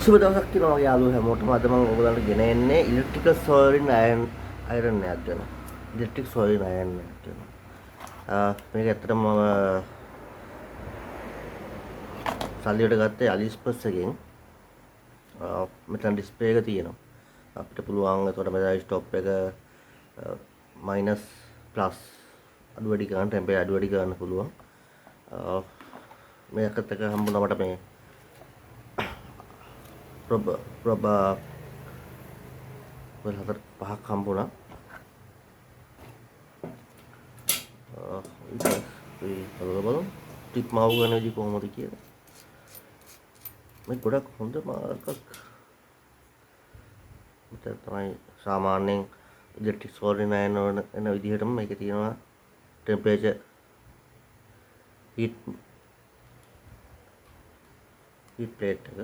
සුබ දවසක් තියෙනවා වගේ යාළුවෝ හැමෝටම. අද මම ඔයගොල්ලන්ට ගෙන එන්නේ ඉලෙක්ට්‍රිකල් සෝල්ඩරින් අයරන් එකක් ගැන. ඉලෙක්ට්‍රික් සෝල්ඩරින් අයරන් එකක් ගැන. මේක ඇත්තටම මම සල්ලියට ගත්තේ අලිඑක්ස්ප්‍රස් එකෙන්. මෙතන ඩිස්ප්ලේ එක තියෙනවා. අපිට පුළුවන් එතකොට මෙතන ස්ටොප් එක මයිනස් ප්ලස් අඩු වැඩි කරන්න, ටෙම්පරේචර් අඩු වැඩි කරන්න පුළුවන්. මේකත් එක හම්බුණා මට මේ ප්‍රබ වල හතර පහක් හම්බුණා. ඊට බලමු ටිප් මාව් ගන්න විදි කොහොමද කියලා. මේ ගොඩක් හොඳ මාර්කක්. මෙතන තමයි සාමාන්‍යයෙන් ඉලෙක්ට්‍රික් සෝල්ඩරින් අයන එන විදිහටම මේකේ තියෙනවා ටෙම්පරේචර් හීට් ප්ලේට් එක.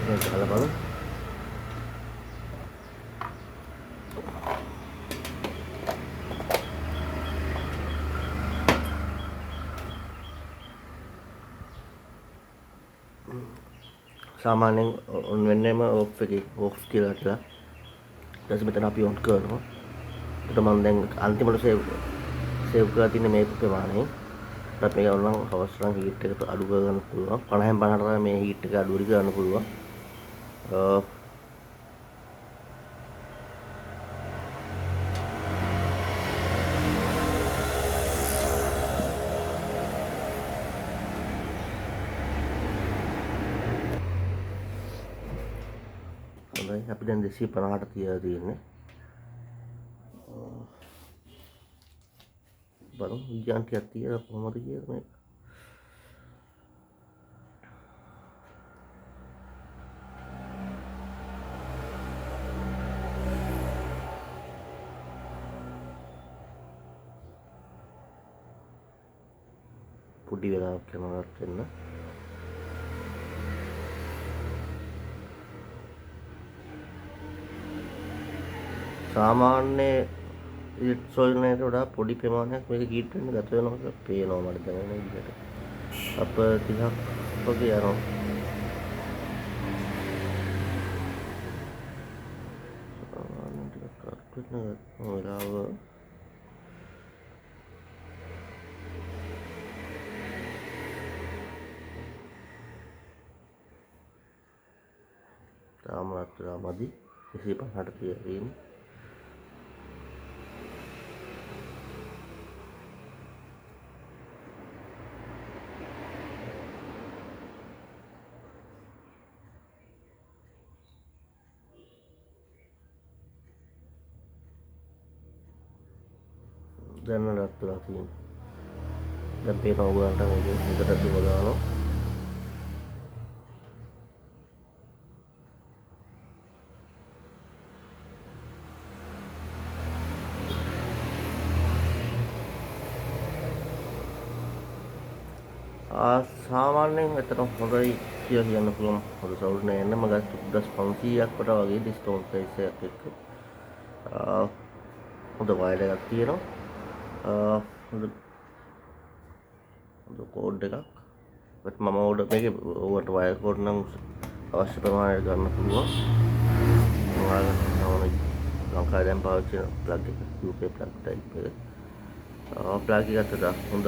මේක බලමු. සාමාන්‍යයෙන් ඔන් වෙන්නේම ඕෆ් එකේ ඕෆ් කියලා හිටලා ඊට පස්සේ මෙතන අපි ඔන් කරනවා. ඒකට මම දැන් අන්තිමට සේව් කරලා තියෙන මේ ප්‍රමාණය. අපිට මේක ඕනනම් හවස් නම් හීට් එක අඩු කරගන්න පුළුවන්. 50න් 50ට තමයි මේ හීට් එක අඩු කරගන්න පුළුවන්. හොඳයි අපි දැන් 250ට තියලා තියෙන්නේ. බලමු විද්‍යාන් ටිකක් තියලා කොහොමද කියලා මේක. පොඩි වෙලාවක් යනවත් වෙන්න. සාමාන්‍ය ඉලෙක්ට්‍රික් සෝල්ඩරින්ට වඩා පොඩි ප්‍රමාණයක් මේක හීට් වෙන්න ගත වෙනවා කියලා පේනවා මට දැනෙන විදිහට. අප 30ක් වගේ යනවා. ටිකක් අත්විඳ වෙලාව තාමත් මදි 250ට තියෙන්නේ. දැන් රත් වෙලා තියෙනවා. දැන් පේනවා ඔයගලන්ට මේක එකට දුව දානවා. සාමාන්‍යයෙන් එතන හොඳයි කියලා කියන්න පුළුවන්. හොඳ සවුන්ඩ් නෑ එන්න මම ගත්ත 1500ක් වට වගේ ඩිස්කවුන්ට් ප්‍රයිස් එකක් එක්ක. හොඳ වයර් එකක් තියෙනවා. හොඳ කෝඩ් එකක්. but මම ඕඩර් මේකේ ඕවට වයර් කෝඩ් නම් අවශ්‍ය ප්‍රමාණයට ගන්න පුළුවන්. මම ලංකාවේ දැන් පාවිච්චි කරන ප්ලග් එක UK ප්ලග් ටයිප් එක. ප්ලග් එකත් හොඳ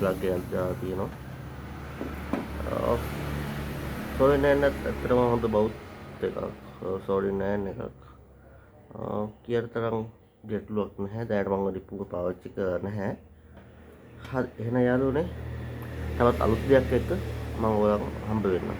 ප්ලග් එකක් දාලා තියෙනවා. සෝල්ඩරින් ඇත්තටම හොඳ බෞද්ධ එකක්. සෝල්ඩරින් එකක්. කියට තරම් ගැටලුවක් නැහැ. දැනට මම රිප්පුව පාවිච්චි කරලා නැහැ. හරි එහෙනම් යාළුවනේ තවත් අලුත් දෙයක් එක්ක මම ඔයාලට හම්බ වෙන්නම්.